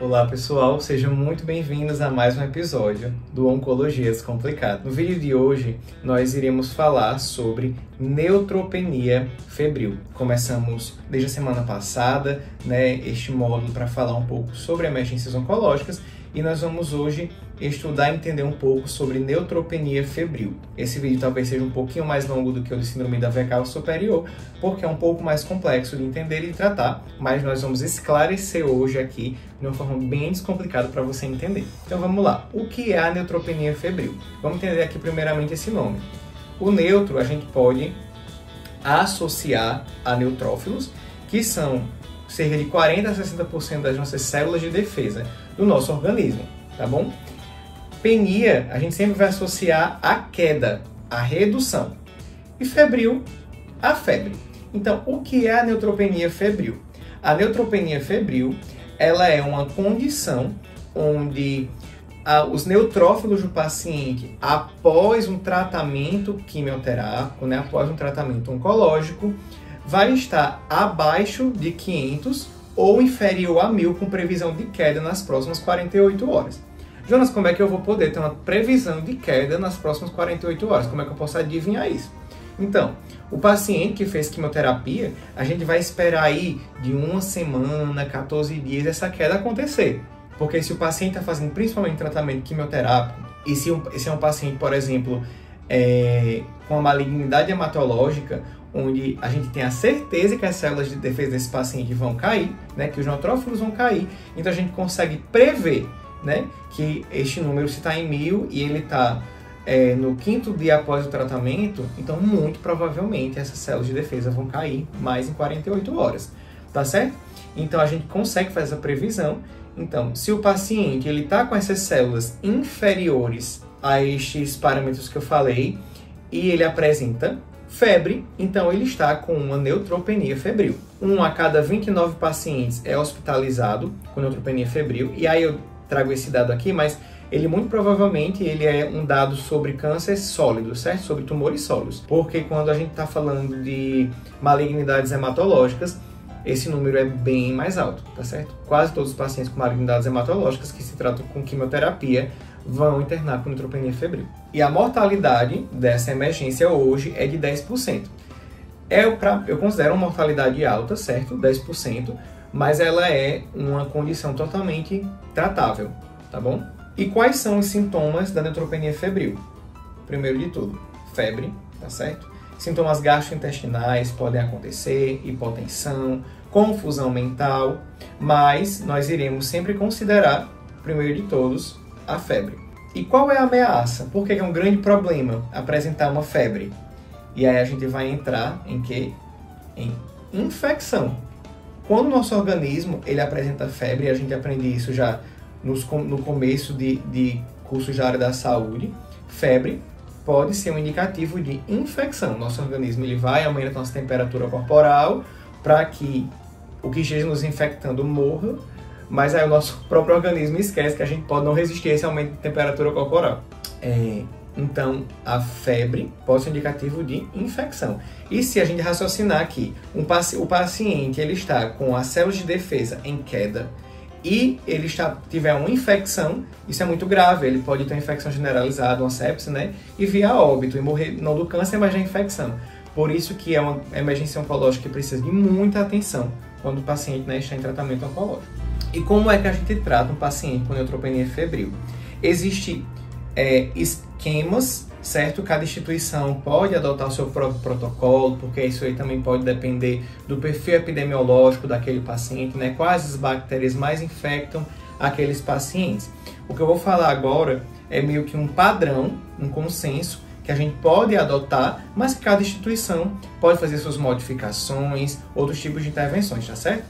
Olá pessoal, sejam muito bem-vindos a mais um episódio do Oncologia Descomplicado. No vídeo de hoje, nós iremos falar sobre neutropenia febril. Começamos desde a semana passada, este módulo para falar um pouco sobre emergências oncológicas e nós vamos hoje estudar e entender um pouco sobre neutropenia febril. Esse vídeo talvez seja um pouquinho mais longo do que o de síndrome da veia cava superior, porque é um pouco mais complexo de entender e de tratar, mas nós vamos esclarecer hoje aqui de uma forma bem descomplicada para você entender. Então vamos lá. O que é a neutropenia febril? Vamos entender aqui primeiramente esse nome. O neutro a gente pode associar a neutrófilos, que são cerca de 40 a 60% das nossas células de defesa do nosso organismo, tá bom? Penia, a gente sempre vai associar a queda, a redução. E febril, a febre. Então, o que é a neutropenia febril? A neutropenia febril, ela é uma condição onde os neutrófilos do paciente, após um tratamento quimioterápico, após um tratamento oncológico, vai estar abaixo de 500 ou inferior a 1000 com previsão de queda nas próximas 48 horas. Jonas, como é que eu vou poder ter uma previsão de queda nas próximas 48 horas? Como é que eu posso adivinhar isso? Então, o paciente que fez quimioterapia, a gente vai esperar aí de uma semana, 14 dias essa queda acontecer. Porque se o paciente está fazendo principalmente tratamento quimioterápico, e se é um paciente, por exemplo, com a malignidade hematológica, onde a gente tem a certeza que as células de defesa desse paciente vão cair, que os neutrófilos vão cair, então a gente consegue prever que este número, se está em 1000 e ele está no 5º dia após o tratamento, então muito provavelmente essas células de defesa vão cair mais em 48 horas, tá certo? Então a gente consegue fazer essa previsão. Então, se o paciente está com essas células inferiores a estes parâmetros que eu falei e ele apresenta febre, então ele está com uma neutropenia febril. 1 a cada 29 pacientes é hospitalizado com neutropenia febril, e aí eu trago esse dado aqui, mas ele muito provavelmente ele é um dado sobre câncer sólido, certo? Sobre tumores sólidos, porque quando a gente está falando de malignidades hematológicas, esse número é bem mais alto, tá certo? Quase todos os pacientes com malignidades hematológicas que se tratam com quimioterapia vão internar com neutropenia febril. E a mortalidade dessa emergência hoje é de 10%. Eu considero uma mortalidade alta, certo? 10%, mas ela é uma condição totalmente tratável, tá bom? E quais são os sintomas da neutropenia febril? Primeiro de tudo, febre, tá certo? Sintomas gastrointestinais podem acontecer, hipotensão, confusão mental, mas nós iremos sempre considerar, primeiro de todos, a febre. E qual é a ameaça? Por que é um grande problema apresentar uma febre? E aí a gente vai entrar em quê? Em infecção. Quando o nosso organismo ele apresenta febre, a gente aprende isso já no começo de curso de área da saúde, febre pode ser um indicativo de infecção. Nosso organismo ele vai aumentar a nossa temperatura corporal para que o que esteja nos infectando morra, mas aí o nosso próprio organismo esquece que a gente pode não resistir a esse aumento de temperatura corporal. Então, a febre pode ser um indicativo de infecção. E se a gente raciocinar aqui, o paciente ele está com as células de defesa em queda e ele tiver uma infecção, isso é muito grave. Ele pode ter uma infecção generalizada, uma sepse, e vir a óbito, e morrer não do câncer, mas da infecção. Por isso que é uma emergência oncológica que precisa de muita atenção quando o paciente está em tratamento oncológico. E como é que a gente trata um paciente com neutropenia febril? Existem esquemas, certo? Cada instituição pode adotar o seu próprio protocolo, porque isso aí também pode depender do perfil epidemiológico daquele paciente, quais as bactérias mais infectam aqueles pacientes. O que eu vou falar agora é meio que um padrão, um consenso, que a gente pode adotar, mas que cada instituição pode fazer suas modificações, outros tipos de intervenções, tá certo?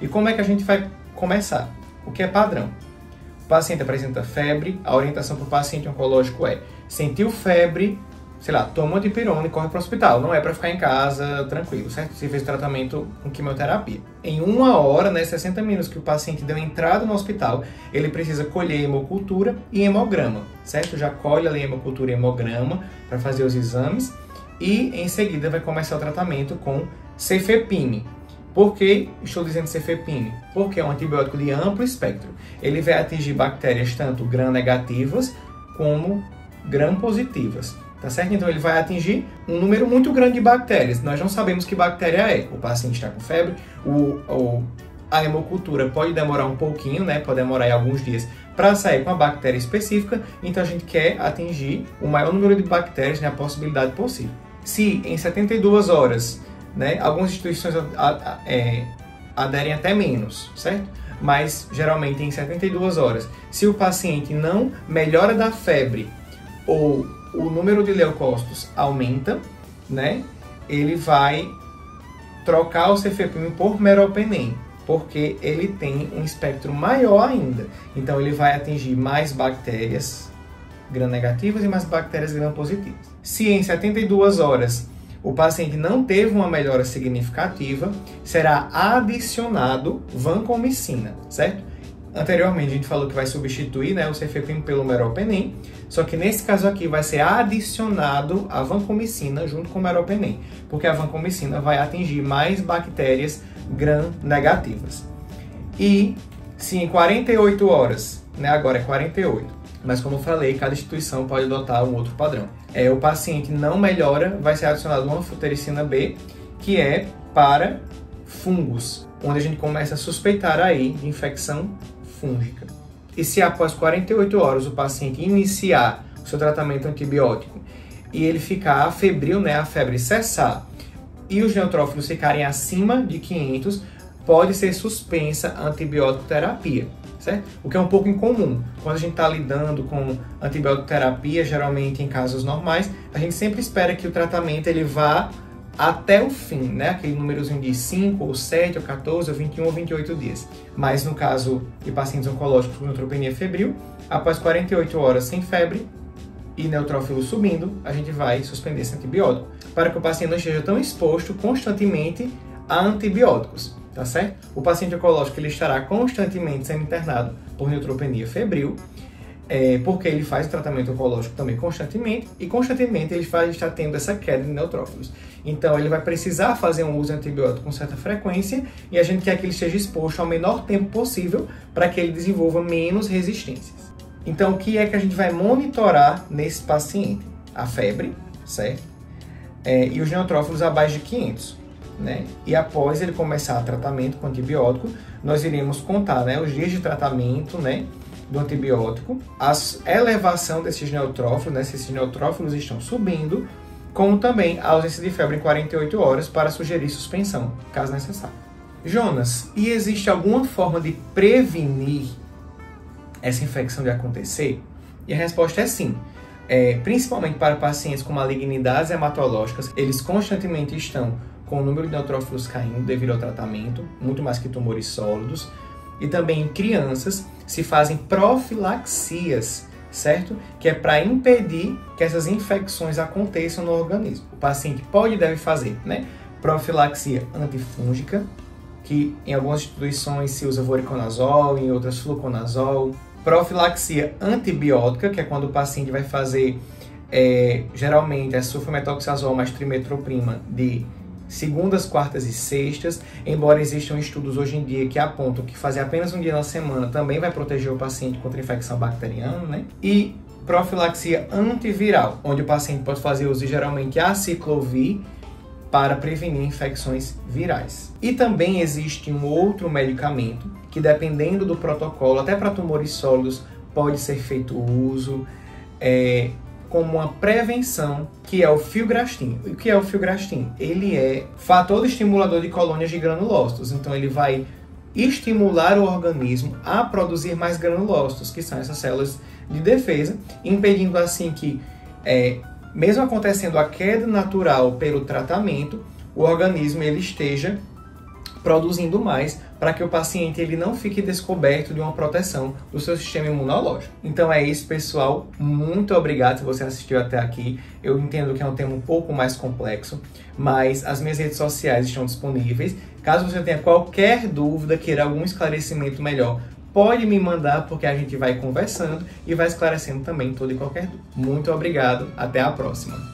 E como é que a gente vai começar? O que é padrão? O paciente apresenta febre, a orientação para o paciente oncológico é: sentiu febre, toma dipirona e corre para o hospital. Não é para ficar em casa tranquilo, certo? Se fez tratamento com quimioterapia. Em 1 hora, 60 minutos que o paciente deu entrada no hospital, ele precisa colher hemocultura e hemograma, certo? Já colhe ali hemocultura e hemograma para fazer os exames e em seguida vai começar o tratamento com cefepime, Por que estou dizendo cefepime? Porque é um antibiótico de amplo espectro. Ele vai atingir bactérias tanto gram-negativas como gram-positivas. Tá certo? Então ele vai atingir um número muito grande de bactérias. Nós não sabemos que bactéria é. O paciente está com febre, a hemocultura pode demorar um pouquinho, né? Pode demorar aí alguns dias para sair com a bactéria específica. Então a gente quer atingir o maior número de bactérias, né? A possibilidade possível. Se em 72 horas, né? Algumas instituições aderem até menos, certo? Mas geralmente em 72 horas, se o paciente não melhora da febre ou o número de leucócitos aumenta, né? Ele vai trocar o cefepime por meropenem, porque ele tem um espectro maior ainda. Então ele vai atingir mais bactérias gram-negativas e mais bactérias gram-positivas. Se em 72 horas o paciente não teve uma melhora significativa, será adicionado vancomicina, certo? Anteriormente a gente falou que vai substituir, né, o cefepime pelo meropenem, só que nesse caso aqui vai ser adicionado a vancomicina junto com o meropenem, porque a vancomicina vai atingir mais bactérias gram-negativas. E se em 48 horas, né, agora é 48, mas como eu falei, cada instituição pode adotar um outro padrão. O paciente não melhora, vai ser adicionado uma anfotericina B, que é para fungos, onde a gente começa a suspeitar aí de infecção fúngica. E se após 48 horas o paciente iniciar o seu tratamento antibiótico e ele ficar febril, né, a febre cessar, e os neutrófilos ficarem acima de 500, pode ser suspensa a antibiótico terapia, certo? O que é um pouco incomum. Quando a gente está lidando com antibiótico terapia, geralmente em casos normais, a gente sempre espera que o tratamento ele vá até o fim, né? Aquele númerozinho de 5, ou 7, ou 14, ou 21, ou 28 dias. Mas no caso de pacientes oncológicos com neutropenia febril, após 48 horas sem febre e neutrófilo subindo, a gente vai suspender esse antibiótico, para que o paciente não esteja tão exposto constantemente a antibióticos, tá certo? O paciente oncológico ele estará constantemente sendo internado por neutropenia febril, porque ele faz o tratamento oncológico também constantemente, e constantemente ele está tendo essa queda de neutrófilos. Então ele vai precisar fazer um uso de antibiótico com certa frequência, e a gente quer que ele esteja exposto ao menor tempo possível para que ele desenvolva menos resistências. Então o que é que a gente vai monitorar nesse paciente? A febre, certo? E os neutrófilos abaixo de 500. Né? E após ele começar o tratamento com antibiótico, nós iremos contar, né, os dias de tratamento, né, do antibiótico, a elevação desses neutrófilos, né, se esses neutrófilos estão subindo, como também a ausência de febre em 48 horas para sugerir suspensão, caso necessário. Jonas, e existe alguma forma de prevenir essa infecção de acontecer? E a resposta é sim. Principalmente para pacientes com malignidades hematológicas, eles constantemente estão com o número de neutrófilos caindo devido ao tratamento, muito mais que tumores sólidos. E também em crianças se fazem profilaxias, certo? Que é para impedir que essas infecções aconteçam no organismo. O paciente pode e deve fazer, né? Profilaxia antifúngica, que em algumas instituições se usa voriconazol, em outras fluconazol. Profilaxia antibiótica, que é quando o paciente vai fazer, geralmente, a sulfametoxazol mais trimetroprima de segundas, quartas e sextas, embora existam estudos hoje em dia que apontam que fazer apenas um dia na semana também vai proteger o paciente contra infecção bacteriana, né? E profilaxia antiviral, onde o paciente pode fazer uso de geralmente aciclovir para prevenir infecções virais. E também existe um outro medicamento que, dependendo do protocolo, até para tumores sólidos, pode ser feito uso como uma prevenção, que é o filgrastim. O que é o filgrastim? Ele é fator estimulador de colônias de granulócitos, então ele vai estimular o organismo a produzir mais granulócitos, que são essas células de defesa, impedindo assim que, mesmo acontecendo a queda natural pelo tratamento, o organismo ele esteja produzindo mais para que o paciente ele não fique descoberto de uma proteção do seu sistema imunológico. Então é isso, pessoal. Muito obrigado se você assistiu até aqui. Eu entendo que é um tema um pouco mais complexo, mas as minhas redes sociais estão disponíveis. Caso você tenha qualquer dúvida, queira algum esclarecimento melhor, pode me mandar, porque a gente vai conversando e vai esclarecendo também toda e qualquer dúvida. Muito obrigado, até a próxima.